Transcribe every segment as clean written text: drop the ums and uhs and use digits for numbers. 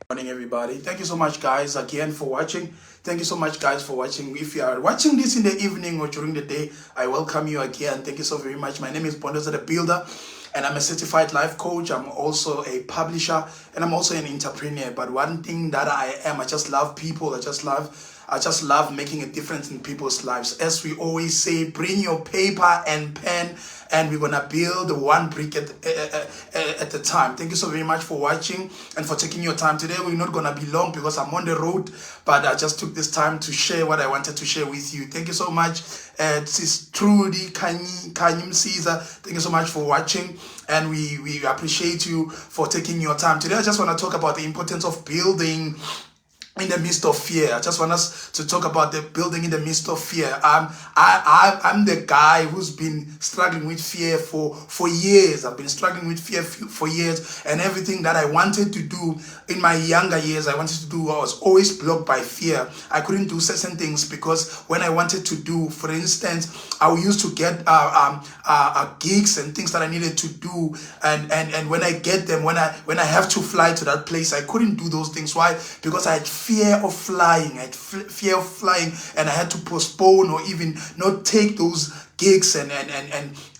Morning, everybody. Thank you so much, guys, again for watching. Thank you so much, guys, for watching. If you are watching this in the evening or during the day, I welcome you again. Thank you so very much. My name is Bondoza the Builder, and I'm a certified life coach. I'm also a publisher, and I'm also an entrepreneur. But one thing that I am, I just love people. I just love making a difference in people's lives. As we always say, bring your paper and pen, and we're gonna build one brick at a time. Thank you so very much for watching and for taking your time. Today we're not gonna be long because I'm on the road, but I just took this time to share what I wanted to share with you. Thank you so much. This is Trudy Kanyim Caesar. Thank you so much for watching, and we appreciate you for taking your time. Today I just want to talk about the importance of building in the midst of fear. I just want us to talk about the building in the midst of fear. I'm the guy who's been struggling with fear for years. I've been struggling with fear for years, and everything that I wanted to do in my younger years, I was always blocked by fear. I couldn't do certain things because when I wanted to do, for instance, I used to get gigs and things that I needed to do, and when I get them, when I have to fly to that place, I couldn't do those things. Why? Because I had fear of flying. And I had to postpone or even not take those gigs and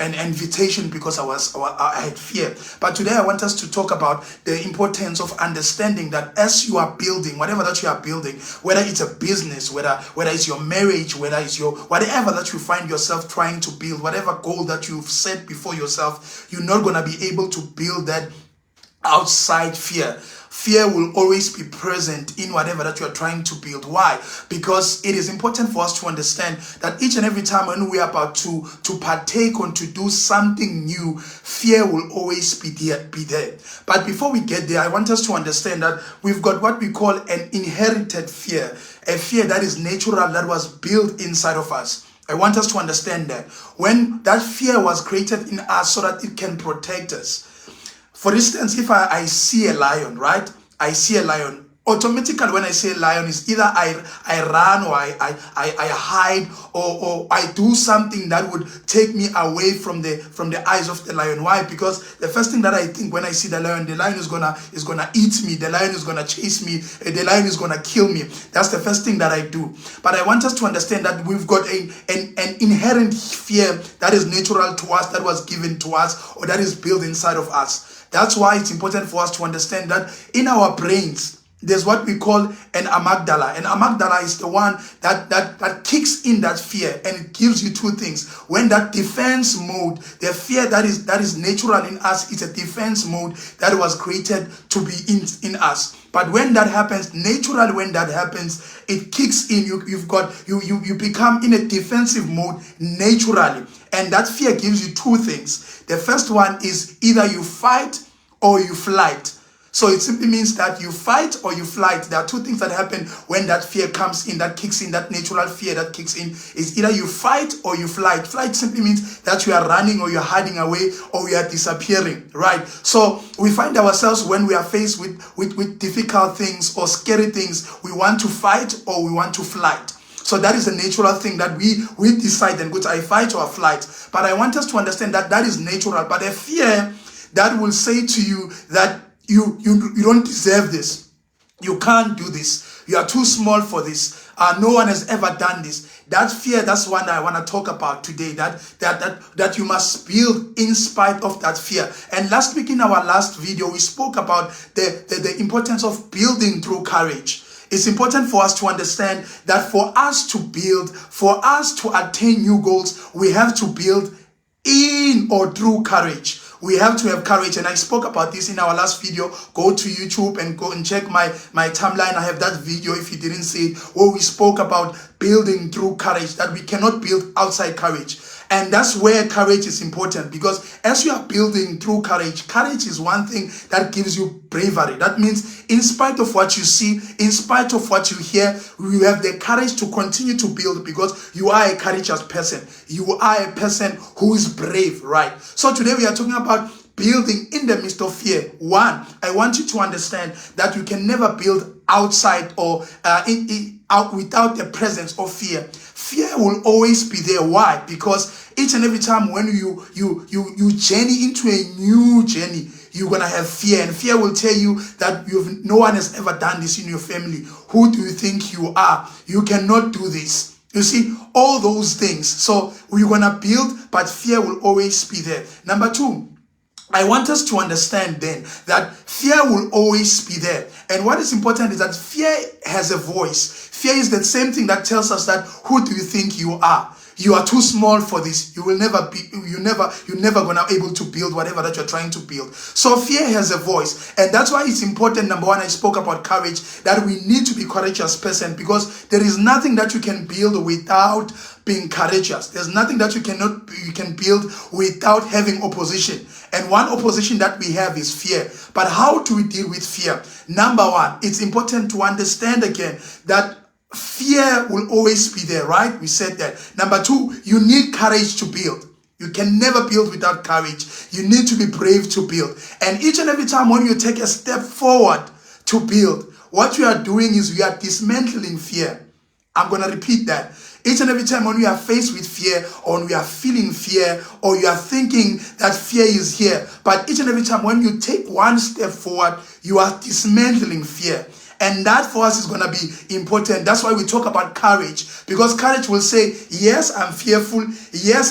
invitation because I had fear. But today I want us to talk about the importance of understanding that as you are building, whatever that you are building, whether it's a business, whether it's your marriage, whether it's your whatever that you find yourself trying to build, whatever goal that you've set before yourself, you're not going to be able to build that outside fear. Fear will always be present in whatever that you are trying to build. Why? Because it is important for us to understand that each and every time when we are about to partake or to do something new, fear will always be there. But before we get there, I want us to understand that we've got what we call an inherited fear, a fear that is natural, that was built inside of us. I want us to understand that when that fear was created in us so that it can protect us. For instance, if I see a lion, right? I see a lion. Automatically, when I say lion, is either I run or I hide or I do something that would take me away from the eyes of the lion. Why? Because the first thing that I think when I see the lion is gonna eat me. The lion is gonna chase me. The lion is gonna kill me. That's the first thing that I do. But I want us to understand that we've got an inherent fear that is natural to us, that was given to us, or that is built inside of us. That's why it's important for us to understand that in our brains, there's what we call an amygdala. An amygdala is the one that kicks in that fear, and it gives you two things. When that defense mode, the fear that is natural in us, is a defense mode that was created to be in us. But when that happens, naturally, when that happens, it kicks in. You become in a defensive mode naturally, and that fear gives you two things. The first one is either you fight or you flight. So it simply means that you fight or you flight. There are two things that happen when that fear comes in, that kicks in, that natural fear that kicks in, is either you fight or you flight. Flight simply means that you are running or you're hiding away or you are disappearing, right? So we find ourselves when we are faced with difficult things or scary things, we want to fight or we want to flight. So that is a natural thing that we decide, and which I fight or I flight. But I want us to understand that that is natural. But a fear that will say to you that you don't deserve this, you can't do this, you are too small for this, no one has ever done this. That fear, that's one I want to talk about today, that you must build in spite of that fear. And last week in our last video, we spoke about the importance of building through courage. It's important for us to understand that for us to build, for us to attain new goals, we have to build in or through courage. We have to have courage, and I spoke about this in our last video. Go to YouTube and go and check my timeline. I have that video if you didn't see it, where we spoke about building through courage, that we cannot build outside courage. And that's where courage is important, because as you are building through courage, courage is one thing that gives you bravery. That means in spite of what you see, in spite of what you hear, you have the courage to continue to build, because you are a courageous person. You are a person who is brave, right? So today we are talking about building in the midst of fear. One, I want you to understand that you can never build outside or out without the presence of fear. Fear will always be there. Why? Because each and every time when you journey into a new journey, you're going to have fear. And fear will tell you that no one has ever done this in your family. Who do you think you are? You cannot do this. You see, all those things. So we're going to build, but fear will always be there. Number two, I want us to understand then that fear will always be there. And what is important is that fear has a voice. Fear is the same thing that tells us that who do you think you are? You are too small for this. You will never be, you're never gonna be able to build whatever that you're trying to build. So fear has a voice. And that's why it's important, number one, I spoke about courage, that we need to be courageous person, because there is nothing that you can build without being courageous. There's nothing that you can build without having opposition. And one opposition that we have is fear. But how do we deal with fear? Number one, it's important to understand again that fear will always be there, right? We said that. Number two, you need courage to build. You can never build without courage. You need to be brave to build. And each and every time when you take a step forward to build, what you are doing is you are dismantling fear. I'm going to repeat that. Each and every time when we are faced with fear, or we are feeling fear, or you are thinking that fear is here, but each and every time when you take one step forward, you are dismantling fear. And that for us is going to be important. That's why we talk about courage, because courage will say, yes, I'm fearful. Yes,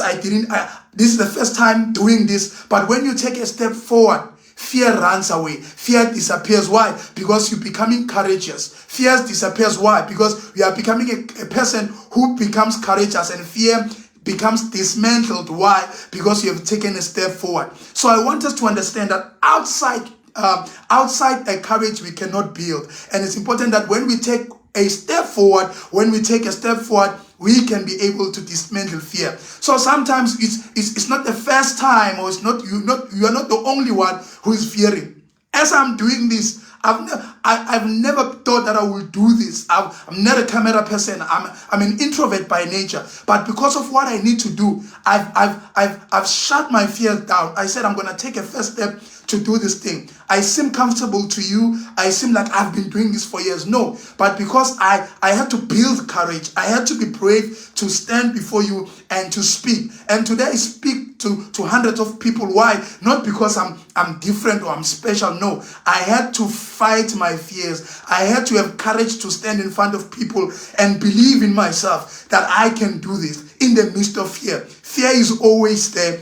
this is the first time doing this. But when you take a step forward, fear runs away. Fear disappears. Why? Because you're becoming courageous. Fear disappears. Why? Because you are becoming a person who becomes courageous, and fear becomes dismantled. Why? Because you have taken a step forward. So I want us to understand that outside a courage we cannot build. And it's important that when we take a step forward, we can be able to dismantle fear. So sometimes it's not the first time, or you are not the only one who is fearing. As I'm doing this, I've never thought that I will do this. I'm not a camera person. I'm an introvert by nature. But because of what I need to do, I've shut my fears down. I said I'm gonna take a first step to do this thing. I seem comfortable to you. I seem like I've been doing this for years. No, but because I had to build courage. I had to be brave to stand before you and to speak. And today I speak to hundreds of people. Why? Not because I'm different or I'm special. No, I had to fight my fears. I had to have courage to stand in front of people and believe in myself that I can do this in the midst of fear. Fear is always there.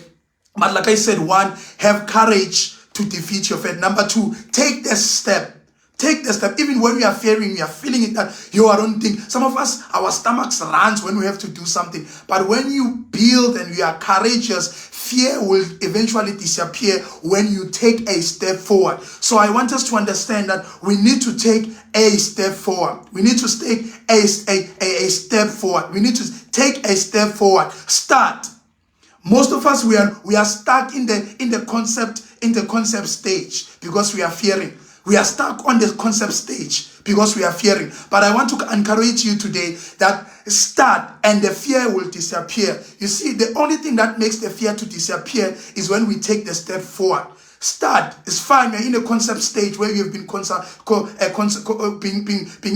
But like I said, one, have courage to defeat your fear. Number two, take the step. Take the step. Even when we are fearing, we are feeling it that you are don't think. Some of us, our stomachs runs when we have to do something. But when you build and you are courageous, fear will eventually disappear when you take a step forward. So I want us to understand that we need to take a step forward. We need to take a step forward. We need to take a step forward. Start. Most of us we are stuck in the concept stage because we are fearing. We are stuck on the concept stage because we are fearing. But I want to encourage you today that start and the fear will disappear. You see, the only thing that makes the fear to disappear is when we take the step forward. Start. It's fine. You're in a concept stage where you have been being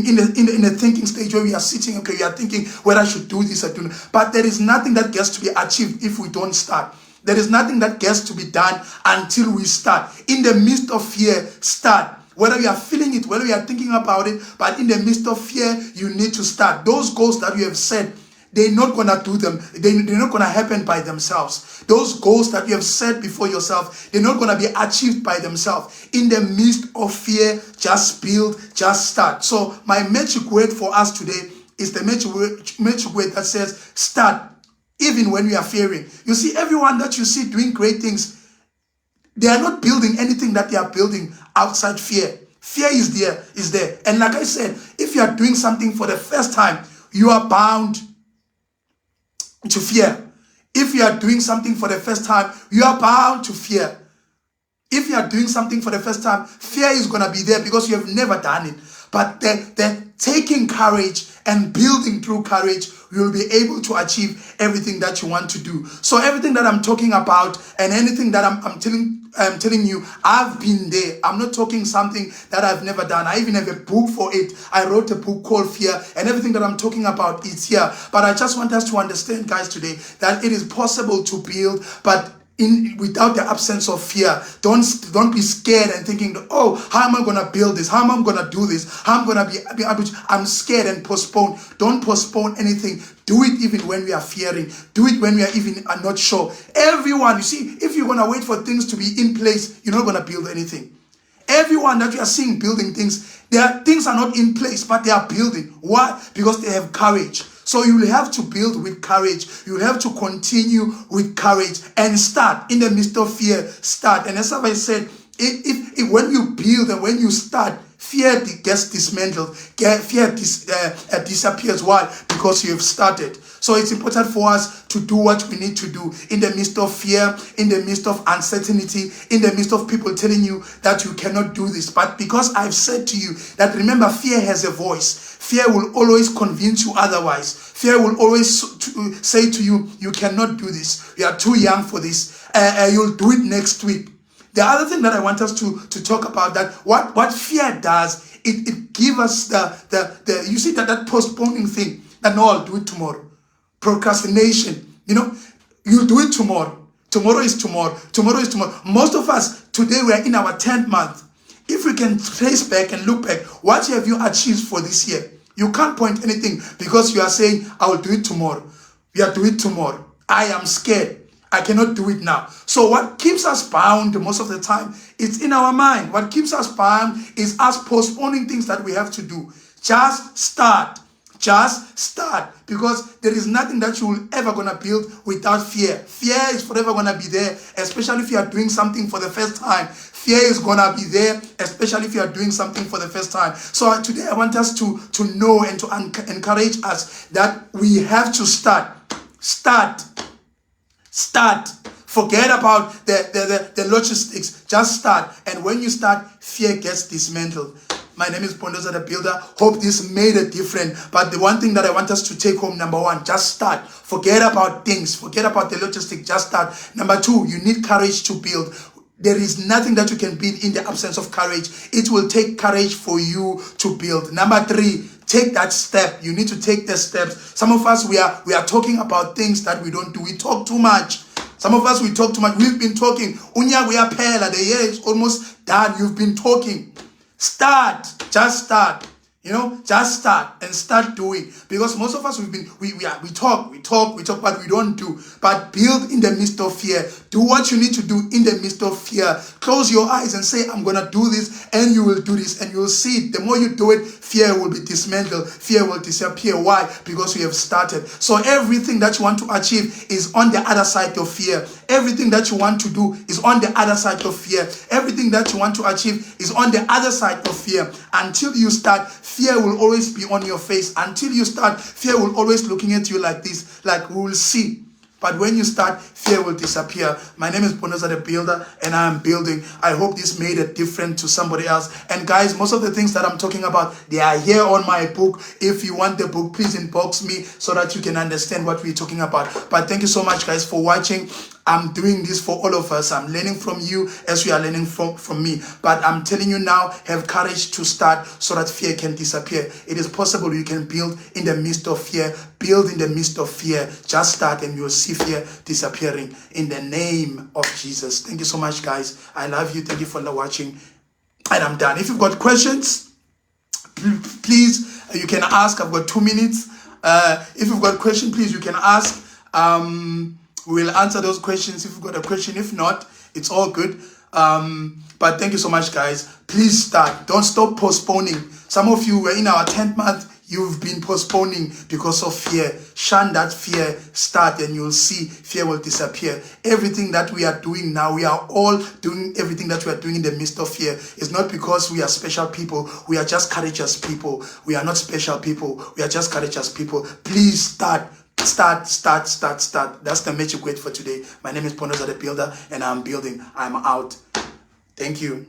in the thinking stage where we are sitting. Okay, we are thinking whether I should do this or do not. But there is nothing that gets to be achieved if we don't start. There is nothing that gets to be done until we start. In the midst of fear, start. Whether you are feeling it, whether you are thinking about it, but in the midst of fear, you need to start. Those goals that you have set, they're not going to do them. They're not going to happen by themselves. Those goals that you have set before yourself, they're not going to be achieved by themselves. In the midst of fear, just build, just start. So my magic word for us today is the magic word that says start, even when we are fearing. You see, everyone that you see doing great things, they are not building anything that they are building outside fear. Fear is there. And like I said, if you are doing something for the first time, you are bound to fear. If you are doing something for the first time, you are bound to fear. If you are doing something for the first time, fear is going to be there because you have never done it. But the taking courage and building through courage, you will be able to achieve everything that you want to do. So everything that I'm talking about and anything that I'm telling you, I've been there. I'm not talking something that I've never done. I even have a book for it. I wrote a book called Fear, and everything that I'm talking about is here. But I just want us to understand, guys, today that it is possible to build, but without the absence of fear. Don't be scared and thinking, oh, how am I gonna build this? How am I gonna do this? How am I gonna I'm scared and postpone. Don't postpone anything. Do it even when we are fearing. Do it when we are even not sure. Everyone, you see, if you're gonna wait for things to be in place, you're not gonna build anything. Everyone that you are seeing building things, things are not in place, but they are building. Why? Because they have courage. So you will have to build with courage. You have to continue with courage and start in the midst of fear. Start. And as I said, if when you build and when you start, fear gets dismantled. Fear disappears. Why? Because you have started. So it's important for us to do what we need to do in the midst of fear, in the midst of uncertainty, in the midst of people telling you that you cannot do this. But because I've said to you that, remember, fear has a voice. Fear will always convince you otherwise. Fear will always say to you, you cannot do this. You are too young for this. You'll do it next week. The other thing that I want us to talk about, that what fear does, it gives us the you see that postponing thing, that no, I'll do it tomorrow. Procrastination, you'll do it tomorrow. Tomorrow is tomorrow. Tomorrow is tomorrow. Most of us today, we are in our 10th month. If we can trace back and look back, what have you achieved for this year? You can't point anything because you are saying, I will do it tomorrow. We are doing it tomorrow. I am scared. I cannot do it now. So what keeps us bound most of the time, it's in our mind. What keeps us bound is us postponing things that we have to do. Just start. Just start, because there is nothing that you will ever gonna build without fear. Fear is forever gonna be there, especially if you are doing something for the first time. Fear is gonna be there, especially if you are doing something for the first time. So today I want us to know and to encourage us that we have to start. Forget about the logistics. Just start. And when you start, fear gets dismantled. My name is Pondoza the Builder. Hope this made a difference. But the one thing that I want us to take home, number one, just start. Forget about things. Forget about the logistics. Just start. Number two, you need courage to build. There is nothing that you can build in the absence of courage. It will take courage for you to build. Number three, take that step. You need to take the steps. Some of us, we are talking about things that we don't do. We talk too much. Some of us, we talk too much. We've been talking. Unya, we are pela. The year is almost done. You've been talking. Start. Just start. Just start and start doing. Because most of us, we talk, but we don't do. But build in the midst of fear. Do what you need to do in the midst of fear. Close your eyes and say, I'm gonna do this, and you will do this, and you will see it. The more you do it, fear will be dismantled. Fear will disappear. Why? Because you have started. So everything that you want to achieve is on the other side of fear. Everything that you want to do is on the other side of fear. Everything that you want to achieve is on the other side of fear. Until you start, fear will always be on your face. Until you start, fear will always looking at you like this, like we will see. But when you start, fear will disappear. My name is Pondoza the Builder, and I am building. I hope this made a difference to somebody else. And guys, most of the things that I'm talking about, they are here on my book. If you want the book, please inbox me so that you can understand what we're talking about. But thank you so much, guys, for watching. I'm doing this for all of us. I'm learning from you as you are learning from me. But I'm telling you now, have courage to start so that fear can disappear. It is possible you can build in the midst of fear. Build in the midst of fear. Just start and you'll see fear disappearing in the name of Jesus. Thank you so much, guys. I love you. Thank you for watching. And I'm done. If you've got questions, please, you can ask. I've got 2 minutes. If you've got questions, please, you can ask. We will answer those questions if you've got a question. If not, it's all good. But thank you so much, guys. Please start. Don't stop postponing. Some of you were in our 10th month. You've been postponing because of fear. Shun that fear. Start and you'll see fear will disappear. Everything that we are doing now, we are all doing everything that we are doing in the midst of fear. It's not because we are special people. We are just courageous people. We are not special people. We are just courageous people. Please start. Start. That's the magic word for today. My name is Pondoza the Builder, and I'm building. I'm out. Thank you.